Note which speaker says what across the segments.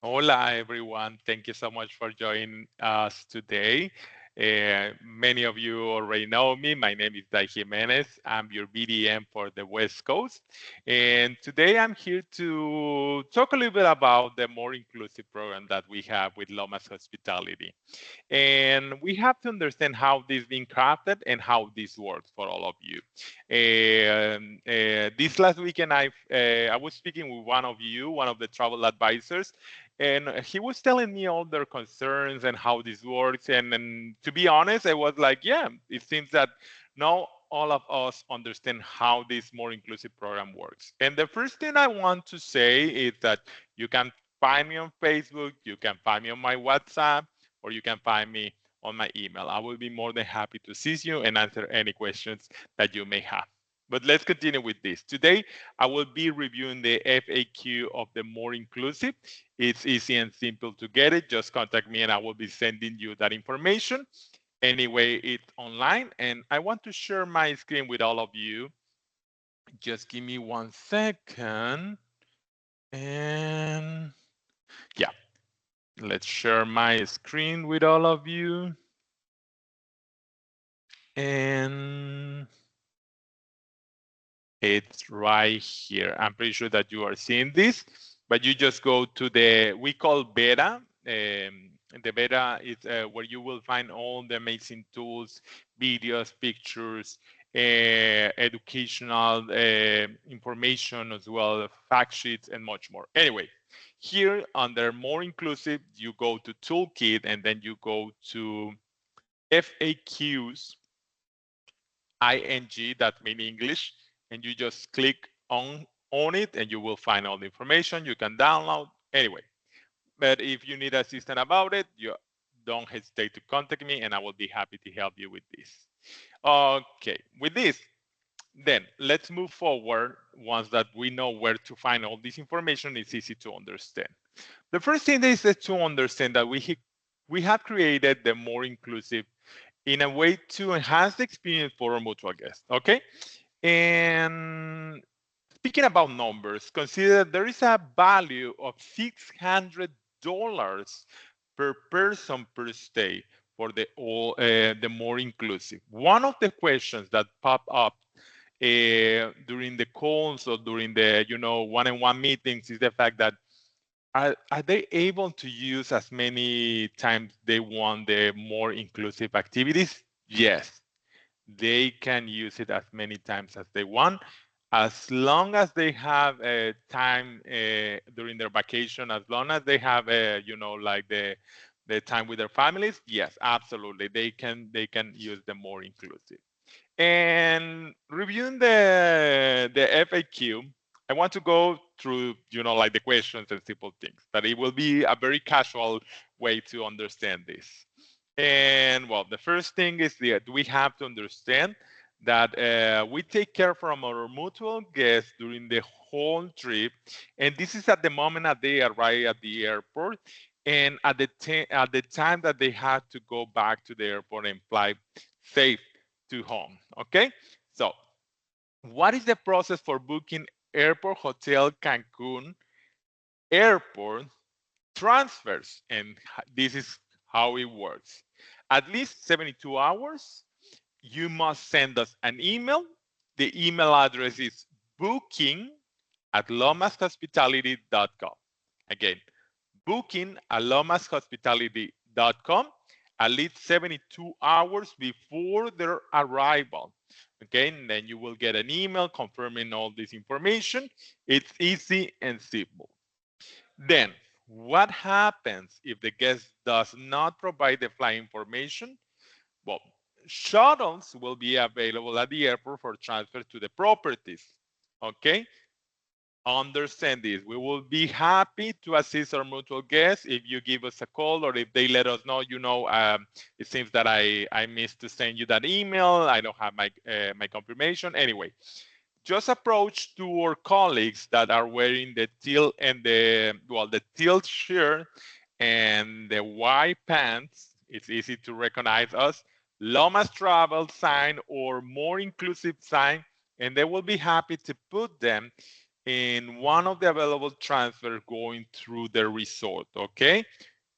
Speaker 1: Hola, everyone. Thank you so much for joining us today. Many of you already know me. My name is Dai Jimenez. I'm your BDM for the West Coast. And today I'm here to talk a little bit about the more inclusive program that we have with Lomas Hospitality. And we have to understand how this is being crafted and how this works for all of you. This last weekend, I was speaking with one of you, one of the travel advisors, and he was telling me all their concerns and how this works. And to be honest, I was like, yeah, it seems that now all of us understand how this more inclusive program works. And the first thing I want to say is that you can find me on Facebook, you can find me on my WhatsApp, or you can find me on my email. I will be more than happy to assist you and answer any questions that you may have. But let's continue with this. Today, I will be reviewing the FAQ of the more inclusive. It's easy and simple to get it. Just contact me and I will be sending you that information. Anyway, it's online and I want to share my screen with all of you. Just give me 1 second. And yeah, let's share my screen with all of you. And it's right here. I'm pretty sure that you are seeing this, but you just go to we call beta. The beta is where you will find all the amazing tools, videos, pictures, educational information as well, fact sheets, and much more. Anyway, here under more inclusive, you go to toolkit and then you go to FAQs, ing, that means English, and you just click on it and you will find all the information you can download anyway. But if you need assistance about it, you don't hesitate to contact me and I will be happy to help you with this. Okay, with this, then let's move forward. Once that we know where to find all this information, it's easy to understand. The first thing is to understand that we have created the more inclusive in a way to enhance the experience for our mutual guests. Okay. And speaking about numbers, consider there is a value of $600 per person per stay for the more inclusive. One of the questions that pop up during the calls or during the one-on-one meetings is the fact that are they able to use as many times they want the more inclusive activities? Yes, they can use it as many times as they want, as long as they have time during their vacation, as long as they have like the time with their families. Yes, absolutely, they can use the more inclusive. And reviewing the FAQ, I want to go through, like the questions and simple things, that it will be a very casual way to understand this. And well, the first thing is that we have to understand that we take care from our mutual guests during the whole trip. And this is at the moment that they arrive at the airport and at the time that they have to go back to the airport and fly safe to home. Okay, so what is the process for booking airport hotel Cancun airport transfers? And this is how it works. At least 72 hours, you must send us an email. The email address is booking@lomashospitality.com. Again, booking@lomashospitality.com at least 72 hours before their arrival. Okay, and then you will get an email confirming all this information. It's easy and simple. Then, what happens if the guest does not provide the flight information? Well, shuttles will be available at the airport for transfer to the properties. Okay, understand this. We will be happy to assist our mutual guests if you give us a call or if they let us know, it seems that I missed to send you that email. I don't have my confirmation. Anyway, just approach to our colleagues that are wearing the teal and the teal shirt and the white pants. It's easy to recognize us. Lomas Travel sign or more inclusive sign, and they will be happy to put them in one of the available transfers going through the resort. Okay,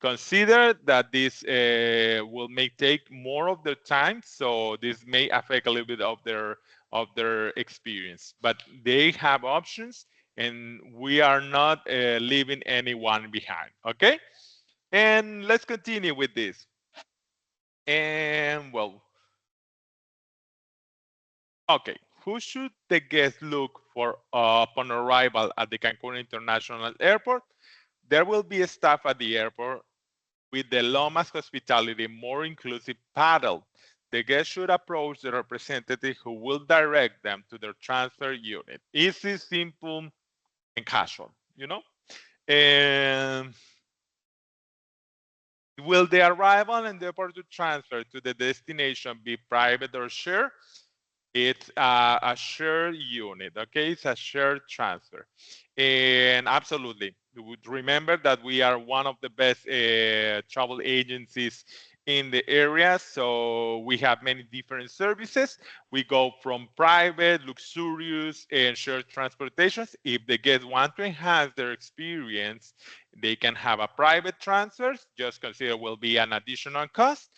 Speaker 1: consider that this will may take more of their time, so this may affect a little bit of their experience, but they have options, and we are not leaving anyone behind. Okay, and let's continue with this. And well, okay, who should the guest look for upon arrival at the Cancun International Airport? There will be a staff at the airport with the Lomas Hospitality more inclusive paddle. The guest should approach the representative who will direct them to their transfer unit. Easy, simple, and casual, you know? And will the arrival and the airport to transfer to the destination be private or shared? It's a shared unit, okay? It's a shared transfer. And absolutely, remember that we are one of the best travel agencies in the area. So we have many different services. We go from private, luxurious, and shared transportations. If the guests want to enhance their experience, they can have a private transfer. Just consider will be an additional cost.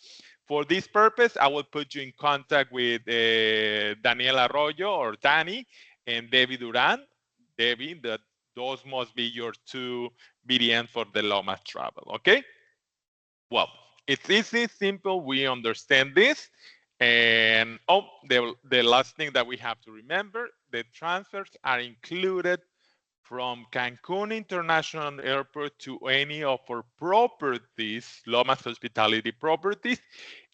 Speaker 1: For this purpose, I will put you in contact with Daniel Arroyo or Danny and Debbie Duran. Debbie, those must be your two BDMs for the Lomas travel, okay? Well, it's easy, simple, we understand this. And the last thing that we have to remember, the transfers are included from Cancun International Airport to any of our properties, Lomas Hospitality properties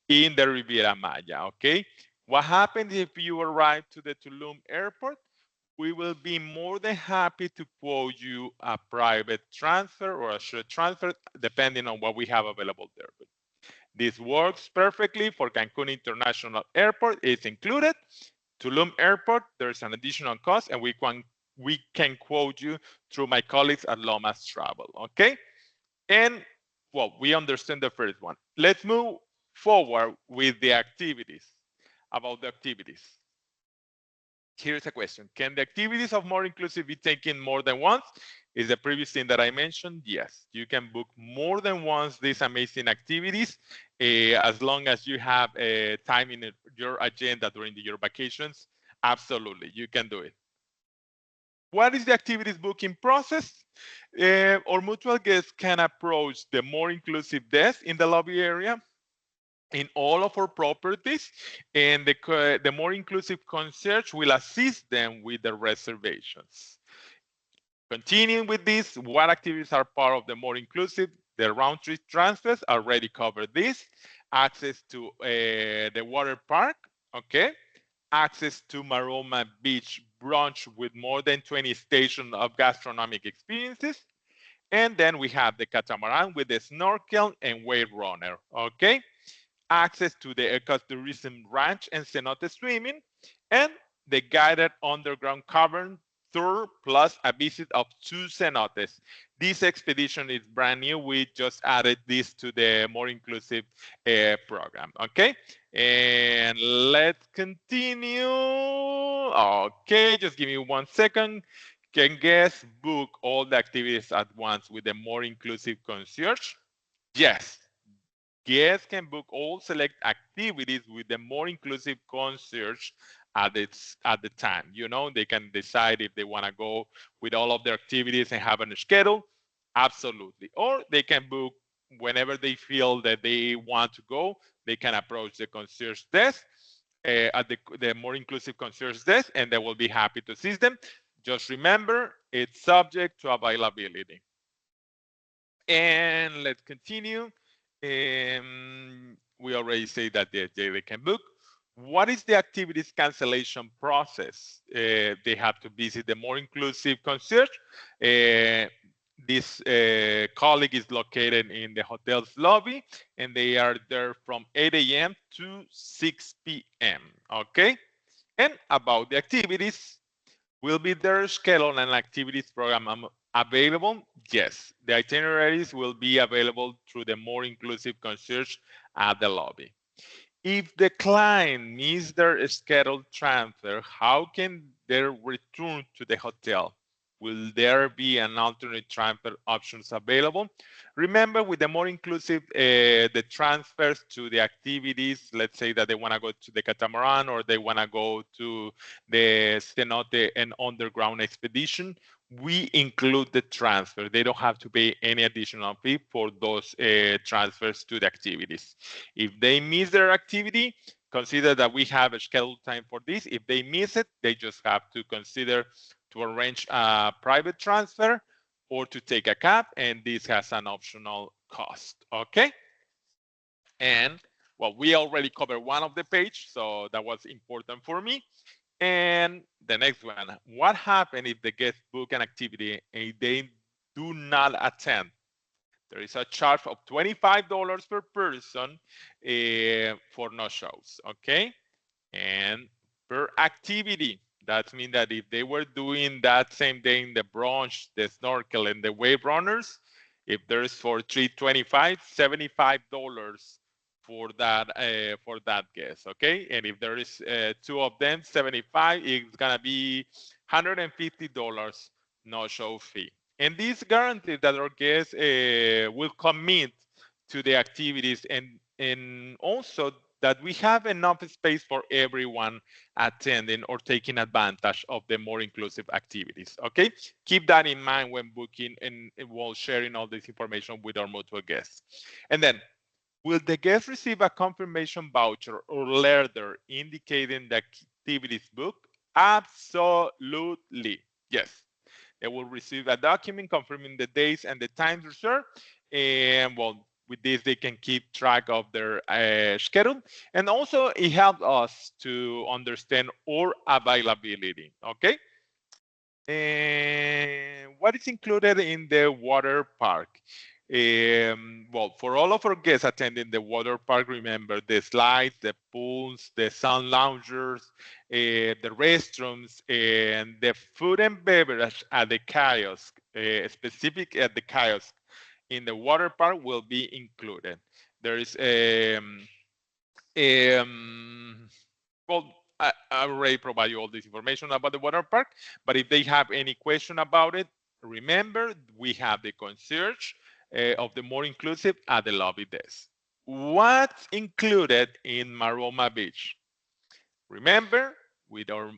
Speaker 1: in the Riviera Maya, okay? What happens if you arrive to the Tulum airport? We will be more than happy to quote you a private transfer or a shared transfer, depending on what we have available there. But this works perfectly for Cancun International Airport. It's included. Tulum Airport, there's an additional cost, and we can quote you through my colleagues at Lomas Travel, okay? And well, we understand the first one. Let's move forward with the activities. About the activities. Here's a question. Can the activities of more inclusive be taken more than once? Is the previous thing that I mentioned? Yes, you can book more than once these amazing activities as long as you have time in your agenda during your vacations. Absolutely, you can do it. What is the activities booking process? Our mutual guests can approach the more inclusive desk in the lobby area in all of our properties, and the more inclusive concierge will assist them with the reservations. Continuing with this, what activities are part of the more inclusive? The round trip transfers already covered this. Access to the water park, okay? Access to Maroma Beach brunch with more than 20 stations of gastronomic experiences. And then we have the catamaran with the snorkel and wave runner, okay? Access to the ecotourism ranch and cenote swimming, and the guided underground cavern tour plus a visit of 2 cenotes. This expedition is brand new. We just added this to the more inclusive program. Okay, and let's continue. Okay, just give me 1 second. Can guests book all the activities at once with the more inclusive concierge? Yes, guests can book all select activities with the more inclusive concierge at the time. You know, they can decide if they want to go with all of their activities and have a schedule. Absolutely. Or they can book whenever they feel that they want to go. They can approach the concierge desk at the more inclusive concierge desk, and they will be happy to assist them. Just remember, it's subject to availability. And let's continue. We already say that they can book. What is the activities cancellation process? They have to visit the more inclusive concierge. This colleague is located in the hotel's lobby, and they are there from 8 a.m. to 6 p.m. Okay? And about the activities, will be their schedule and activities program available? Yes, the itineraries will be available through the more inclusive concierge at the lobby. If the client missed their scheduled transfer, how can they return to the hotel? Will there be an alternate transfer options available? Remember, with the more inclusive, the transfers to the activities, let's say that they want to go to the catamaran or they want to go to the cenote and underground expedition, we include the transfer. They don't have to pay any additional fee for those transfers to the activities. If they miss their activity, consider that we have a scheduled time for this. If they miss it, they just have to consider to arrange a private transfer or to take a cab, and this has an optional cost. Okay. And well, we already covered one of the page, so that was important for me. And the next one, what happens if the guest book an activity and they do not attend? There is a charge of $25 per person for no shows, okay? And per activity, that means that if they were doing that same day in the brunch, the snorkel, and the wave runners, if there's for 325, $75 for that guest, okay? And if there is two of them, 75, it's gonna be $150 no show fee. And this guarantees that our guests will commit to the activities and also that we have enough space for everyone attending or taking advantage of the more inclusive activities. Okay, keep that in mind when booking and while sharing all this information with our mutual guests. And then, will the guest receive a confirmation voucher or letter indicating the activities booked? Absolutely, yes. They will receive a document confirming the days and the times reserved. And well, with this, they can keep track of their schedule. And also, it helps us to understand our availability. Okay. And what is included in the water park? Well, for all of our guests attending the water park, remember the slides, the pools, the sun loungers, the restrooms, and the food and beverage at the kiosk, specific at the kiosk in the water park will be included. There is um, well, I already provide you all this information about the water park, but if they have any question about it, remember we have the concierge of the more inclusive at the lobby desk. What's included in Maroma Beach? Remember, with our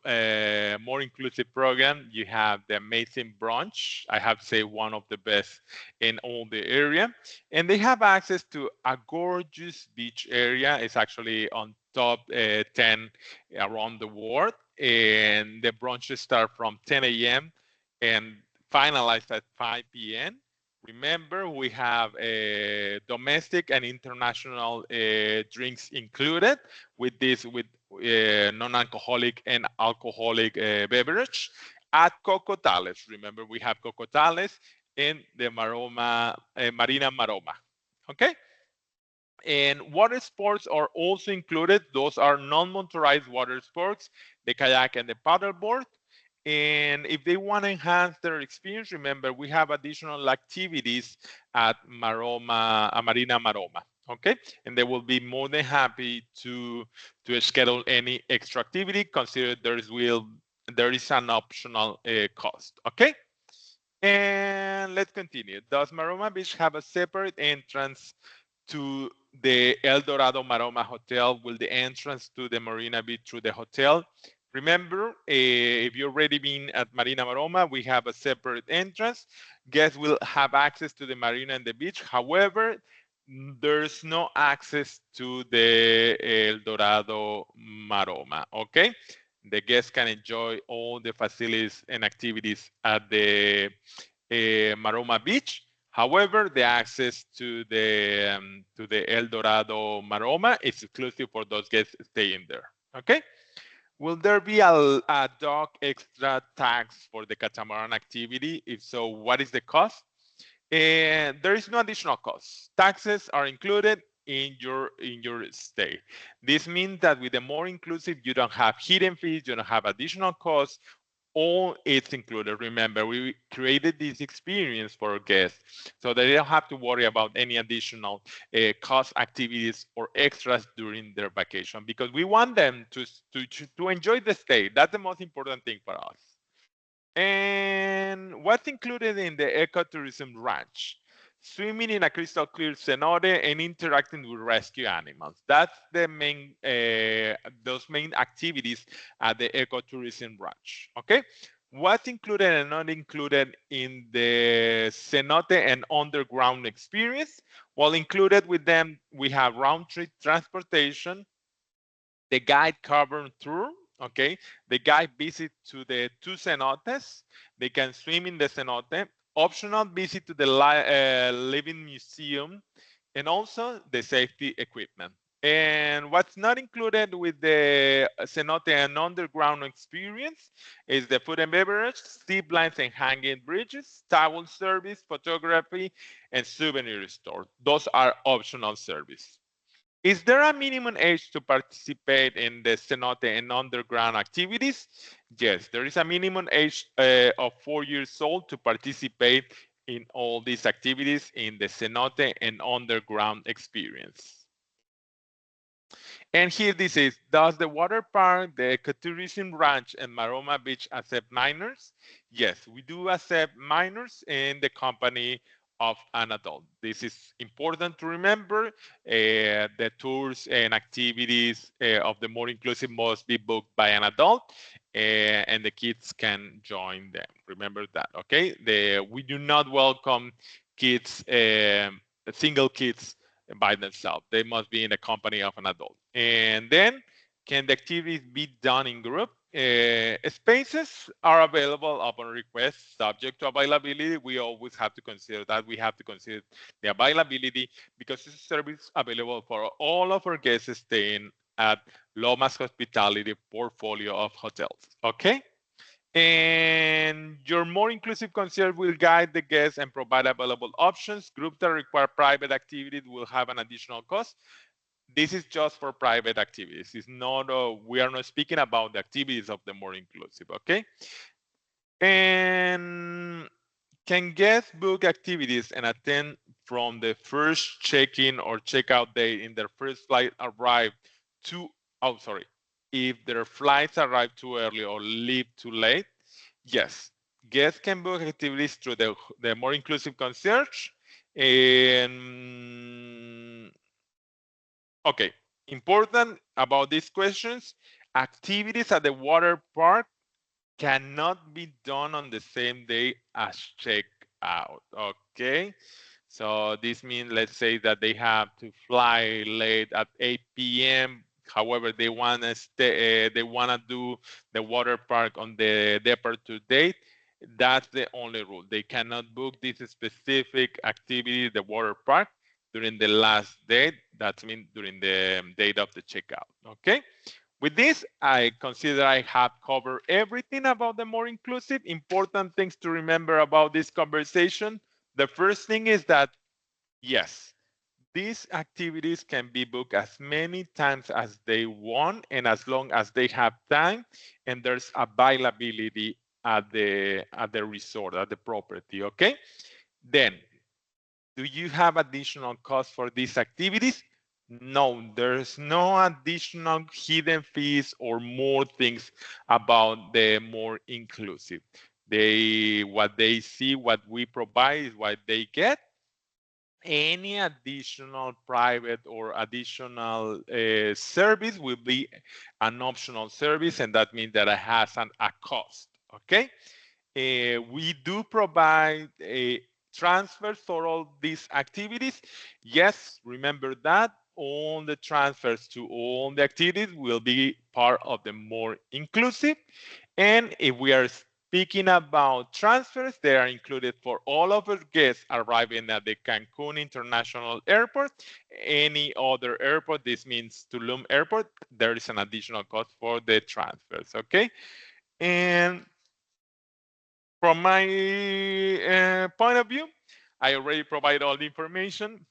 Speaker 1: more inclusive program, you have the amazing brunch. I have to say one of the best in all the area. And they have access to a gorgeous beach area. It's actually on top 10 around the world. And the brunches start from 10 a.m. and finalize at 5 p.m. Remember, we have domestic and international drinks included with this, with non-alcoholic and alcoholic beverage at Cocotales. Remember, we have Cocotales in the Maroma, Marina Maroma. Okay. And water sports are also included. Those are non-motorized water sports, the kayak and the paddleboard. And if they want to enhance their experience, remember we have additional activities at Marina Maroma. Okay, and they will be more than happy to schedule any extra activity. Consider there is an optional cost. Okay, and let's continue. Does Maroma Beach have a separate entrance to the El Dorado Maroma Hotel? Will the entrance to the Marina be through the hotel? Remember, if you've already been at Marina Maroma, we have a separate entrance. Guests will have access to the marina and the beach. However, there's no access to the El Dorado Maroma, okay? The guests can enjoy all the facilities and activities at the Maroma Beach. However, the access to the El Dorado Maroma is exclusive for those guests staying there. Okay. Will there be a dock extra tax for the catamaran activity? If so, what is the cost? And there is no additional cost. Taxes are included in your stay. This means that with the more inclusive, you don't have hidden fees, you don't have additional costs. All it's included. Remember, we created this experience for our guests so they don't have to worry about any additional cost activities or extras during their vacation because we want them to enjoy the stay. That's the most important thing for us. And what's included in the ecotourism ranch? Swimming in a crystal clear cenote and interacting with rescue animals. That's the main, those main activities at the ecotourism ranch. Okay. What's included and not included in the cenote and underground experience? Well, included with them, we have round trip transportation, the guide carbon tour. Okay, the guide visit to the two cenotes. They can swim in the cenote. Optional visit to the living museum, and also the safety equipment. And what's not included with the cenote and underground experience is the food and beverage, zip lines and hanging bridges, towel service, photography, and souvenir store. Those are optional service. Is there a minimum age to participate in the cenote and underground activities? Yes, there is a minimum age of 4 years old to participate in all these activities in the cenote and underground experience. And here this is, does the water park, the ecotourism ranch, and Maroma Beach accept minors? Yes, we do accept minors in the company of an adult. This is important to remember. The tours and activities of the more inclusive must be booked by an adult, and the kids can join them. Remember that, okay? We do not welcome kids, single kids by themselves. They must be in the company of an adult. And then, can the activities be done in group? Spaces are available upon request, subject to availability. We always have to consider that. We have to consider the availability because it's a service available for all of our guests staying at Lomas Hospitality portfolio of hotels. Okay? And your more inclusive concierge will guide the guests and provide available options. Groups that require private activities will have an additional cost. This is just for private activities. It's not, we are not speaking about the activities of the more inclusive, okay? And can guests book activities and attend from the first check-in or check-out date in their first flight arrive to, oh, sorry, if their flights arrive too early or leave too late? Yes, guests can book activities through the more inclusive concierge. And okay, important about these questions, activities at the water park cannot be done on the same day as checkout. Okay, so this means, let's say that they have to fly late at 8 p.m. However, they want to stay, they want to do the water park on the departure date. That's the only rule. They cannot book this specific activity, the water park, during the last date. That means during the date of the checkout. Okay. With this, I consider I have covered everything about the more inclusive. Important things to remember about this conversation. The first thing is that, yes, these activities can be booked as many times as they want and as long as they have time and there's availability at the resort, at the property, okay? Then, do you have additional costs for these activities? No, there's no additional hidden fees or more things about the more inclusive. What they see, what we provide is what they get. Any additional private or additional service will be an optional service, and that means that it has a cost. Okay, we do provide a transfers for all these activities. Yes, remember that all the transfers to all the activities will be part of the more inclusive. And if we are speaking about transfers, they are included for all of our guests arriving at the Cancun International Airport. Any other airport, this means Tulum Airport, there is an additional cost for the transfers, okay? And from my point of view, I already provide all the information.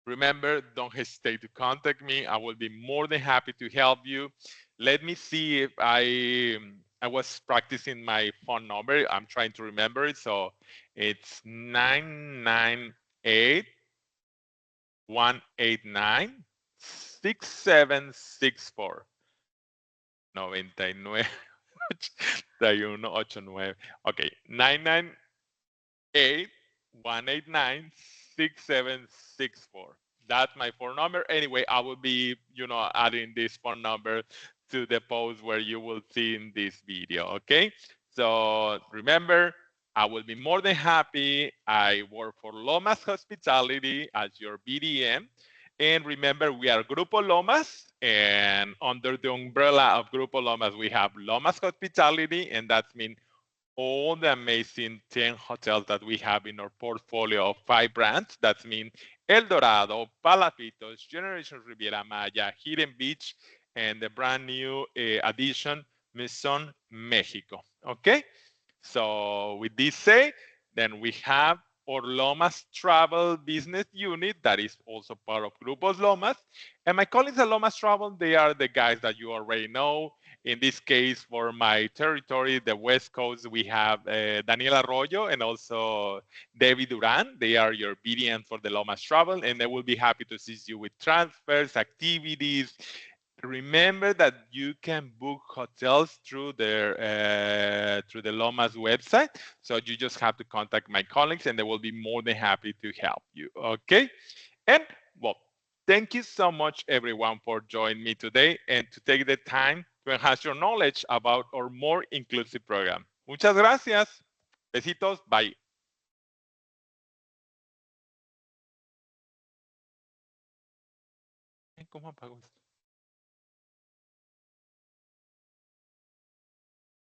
Speaker 1: Remember, don't hesitate to contact me. I will be more than happy to help you. Let me see if I was practicing my phone number. I'm trying to remember it. So it's 998-189-6764. 99. 3189. Okay, 998-189-6764. That's my phone number. Anyway, I will be, adding this phone number to the post where you will see in this video. Okay. So remember, I will be more than happy. I work for Lomas Hospitality as your BDM. And remember, we are Grupo Lomas, and under the umbrella of Grupo Lomas, we have Lomas Hospitality, and that means all the amazing 10 hotels that we have in our portfolio of 5 brands. That means El Dorado, Palafitos, Generation Riviera Maya, Hidden Beach, and the brand new addition, Maison Mexico. Okay? So with this said, then we have our Lomas Travel Business Unit that is also part of Grupos Lomas. And my colleagues at Lomas Travel, they are the guys that you already know. In this case, for my territory, the West Coast, we have Daniel Arroyo and also Debbie Duran. They are your BDM for the Lomas Travel, and they will be happy to assist you with transfers, activities. Remember that you can book hotels through through the Lomas website. So you just have to contact my colleagues, and they will be more than happy to help you. Okay, and well, thank you so much, everyone, for joining me today and to take the time to enhance your knowledge about our more inclusive program. Muchas gracias. Besitos. Bye. ¿Cómo apago esto?